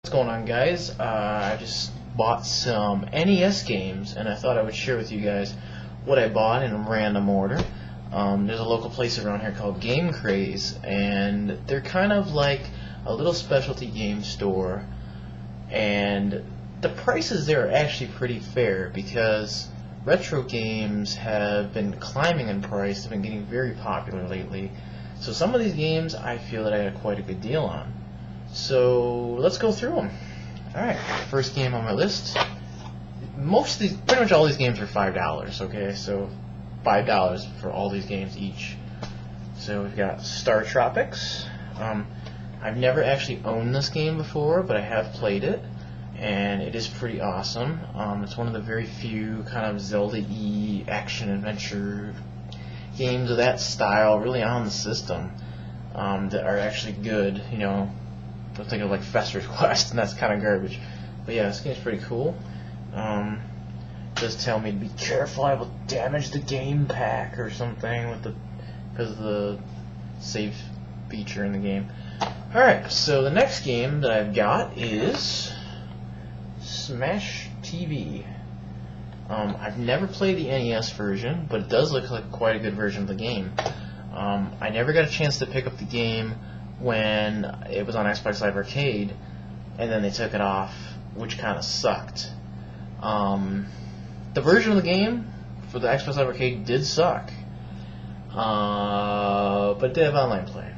What's going on, guys? I just bought some NES games, and I thought I would share with you guys what I bought in random order. There's a local place around here called Game Craze, and they're kind of like a little specialty game store, and the prices there are actually pretty fair because retro games have been climbing in price. They've been getting very popular lately, so some of these games I feel that I got quite a good deal on. So let's go through them. Alright, first game on my list. Pretty much all these games are $5, okay? So $5 for all these games each. So we've got Star Tropics. I've never actually owned this game before, but I have played it, and it is pretty awesome. It's one of the very few kind of Zelda-y action-adventure games of that style, really on the system, that are actually good, you know. I'm thinking of like Fester's Quest, and that's kind of garbage. But yeah, this game's pretty cool. Does tell me to be careful. I will damage the game pack or something because of the save feature in the game. Alright, so the next game that I've got is Smesh TV. I've never played the NES version, but it does look like quite a good version of the game. I never got a chance to pick up the game when it was on Xbox Live Arcade, and then they took it off, which kind of sucked. The version of the game for the Xbox Live Arcade did suck, but it did have online play,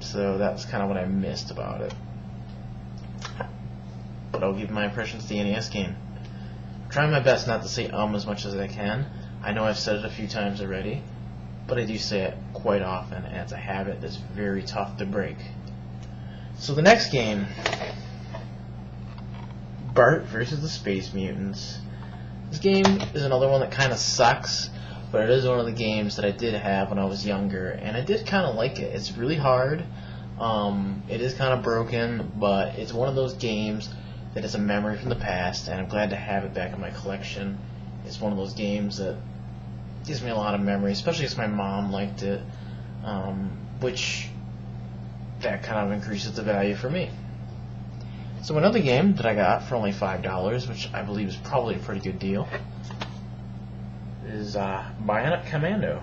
so that's kind of what I missed about it. But I'll give my impressions of the NES game. I'm trying my best not to say as much as I can. I know I've said it a few times already, but I do say it quite often, and it's a habit that's very tough to break. So the next game, Bart versus the Space Mutants. This game is another one that kind of sucks, but it is one of the games that I did have when I was younger, and I did kind of like it. It's really hard. It is kind of broken, but it's one of those games that is a memory from the past, and I'm glad to have it back in my collection. It's one of those games that gives me a lot of memories, especially because my mom liked it, which that kind of increases the value for me. So another game that I got for only $5, which I believe is probably a pretty good deal, is Bionic Commando.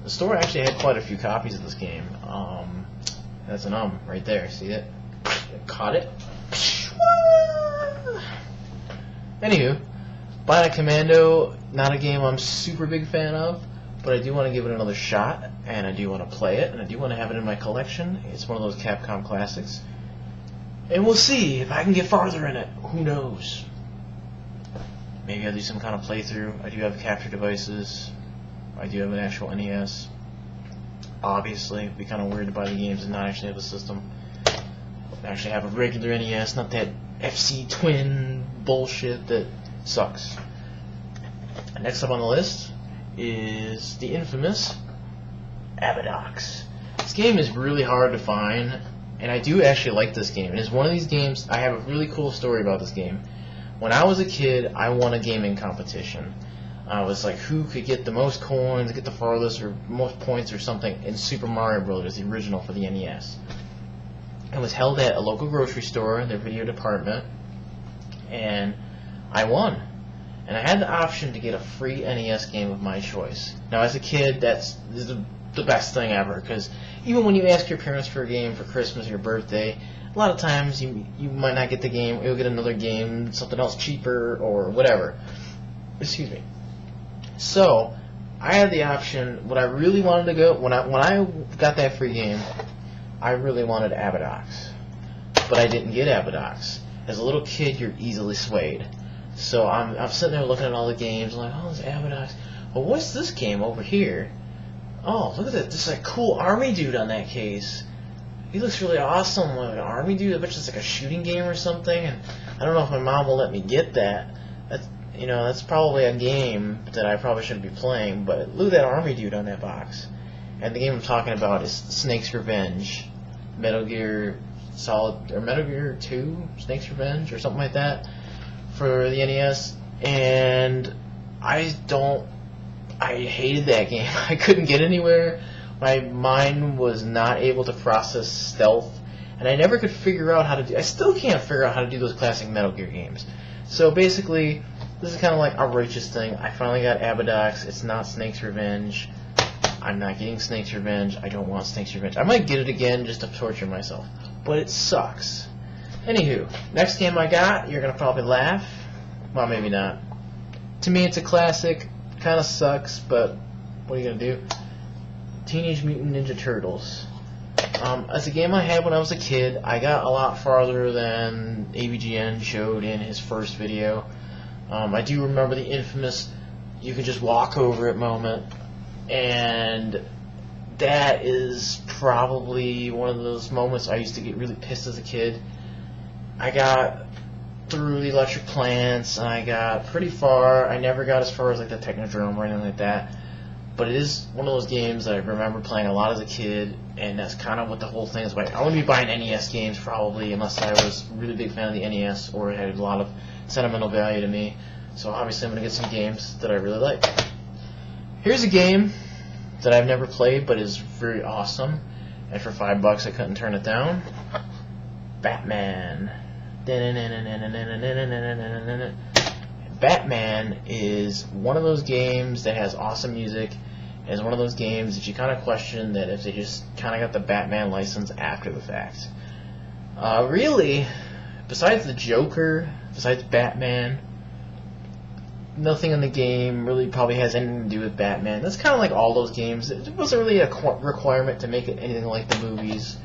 The store actually had quite a few copies of this game. That's an right there, see it? Caught it? Anywho, Bionic Commando, not a game I'm super big fan of, but I do want to give it another shot, and I do want to play it, and I do want to have it in my collection. It's one of those Capcom classics. And we'll see if I can get farther in it. Who knows? Maybe I'll do some kind of playthrough. I do have capture devices. I do have an actual NES. Obviously, it'd be kind of weird to buy the games and not actually have a system. I actually have a regular NES, not that FC Twin bullshit that sucks. Next up on the list is the infamous Abbott Ox. This game is really hard to find, and I do actually like this game. It is one of these games. I have a really cool story about this game. When I was a kid, I won a gaming competition. I was like, who could get the most coins, get the farthest, or most points or something in Super Mario Bros., the original for the NES. It was held at a local grocery store, their video department, and I won. And I had the option to get a free NES game of my choice. Now, as a kid, this is the best thing ever, because even when you ask your parents for a game for Christmas or your birthday, a lot of times you might not get the game, you'll get another game, something else cheaper, or whatever. Excuse me. So, I had the option. What I really wanted to go, when I got that free game, I really wanted Abbott Ox. But I didn't get Abbott Ox. As a little kid, you're easily swayed. So I'm sitting there looking at all the games, I'm like, oh, there's Abbott Ox. Well, what's this game over here? Oh, look at that. This like cool army dude on that case. He looks really awesome. Like an army dude. I bet it's like a shooting game or something. And I don't know if my mom will let me get that. That's probably a game that I probably shouldn't be playing. But look at that army dude on that box. And the game I'm talking about is Snake's Revenge, Metal Gear 2, Snake's Revenge, or something like that, for the NES. And I hated that game. I couldn't get anywhere. My mind was not able to process stealth and I never could figure out how to do. I still can't figure out how to do those classic Metal Gear games. So basically, this is kind of like a righteous thing. I finally got Abbott Ox. It's not Snake's Revenge. I'm not getting Snake's Revenge. I don't want Snake's Revenge. I might get it again just to torture myself, but it sucks. Anywho, next game I got, you're gonna probably laugh. Well, maybe not. To me, it's a classic. Kind of sucks, but what are you gonna do? Teenage Mutant Ninja Turtles. It's a game I had when I was a kid. I got a lot farther than AVGN showed in his first video. I do remember the infamous "you can just walk over it" moment, and that is probably one of those moments I used to get really pissed as a kid. I got through the electric plants, and I got pretty far. I never got as far as like the Technodrome or anything like that. But it is one of those games that I remember playing a lot as a kid, and that's kind of what the whole thing is about. I wouldn't be buying NES games probably unless I was a really big fan of the NES or it had a lot of sentimental value to me. So obviously I'm going to get some games that I really like. Here's a game that I've never played but is very awesome, and for $5 I couldn't turn it down. Batman. Batman is one of those games that has awesome music. It's one of those games that you kind of question that if they just kind of got the Batman license after the fact. Really, besides the Joker, besides Batman, nothing in the game really probably has anything to do with Batman. That's kind of like all those games. It wasn't really a requirement to make it anything like the movies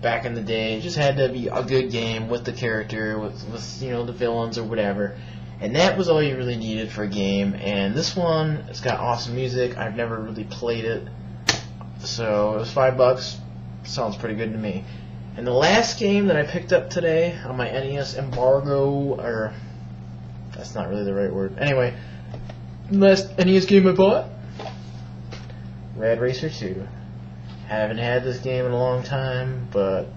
back in the day. It just had to be a good game with the character, with you know, the villains or whatever. And that was all you really needed for a game. And this one, it's got awesome music. I've never really played it, so it was $5. Sounds pretty good to me. And the last game that I picked up today on my NES embargo, or that's not really the right word. Anyway, last NES game I bought, Rad Racer 2. Haven't had this game in a long time, but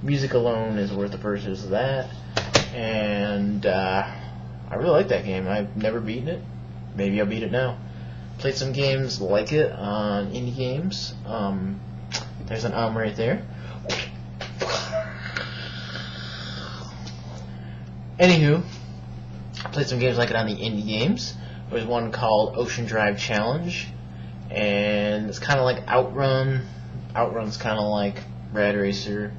music alone is worth the purchase of that. And I really like that game. I've never beaten it. Maybe I'll beat it now. Played some games like it on indie games. There's an right there. Anywho, played some games like it on the indie games. There's one called Ocean Drive Challenge, and it's kind of like Outrun. Outrun's kind of like Rad Racer.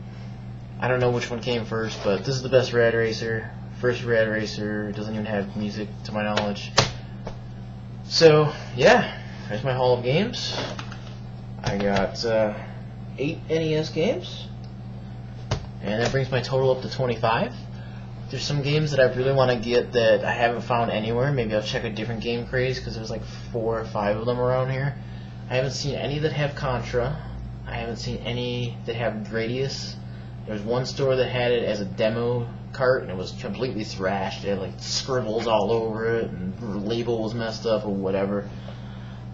I don't know which one came first, but this is the best Rad Racer. First Rad Racer. It doesn't even have music to my knowledge. So yeah, there's my haul of games. I got 8 NES games, and that brings my total up to 25. There's some games that I really want to get that I haven't found anywhere. Maybe I'll check a different game craze, because there's like 4 or 5 of them around here. I haven't seen any that have Contra. I haven't seen any that have Gradius. There's one store that had it as a demo cart, and it was completely thrashed. It had like scribbles all over it, and the label was messed up or whatever.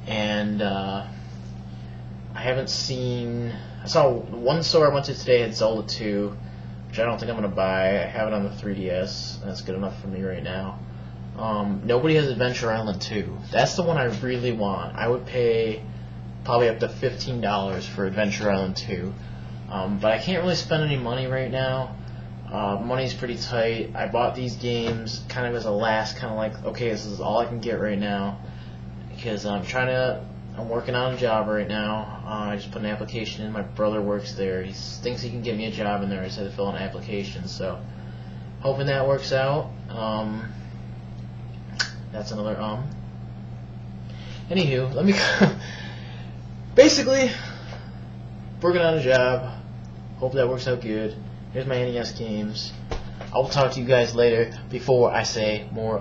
And I haven't seen... I saw one store I went to today had Zelda 2, which I don't think I'm going to buy. I have it on the 3DS, and that's good enough for me right now. Nobody has Adventure Island 2. That's the one I really want. I would pay probably up to $15 for Adventure Island 2. But I can't really spend any money right now. Money's pretty tight. I bought these games kind of as a last, kind of like, okay, this is all I can get right now, because I'm working on a job right now. I just put an application in. My brother works there. He thinks he can get me a job in there. I just had to fill in an application, so hoping that works out. That's another Anywho, let me basically working on a job. Hope that works out good. Here's my NES games. I'll talk to you guys later before I say more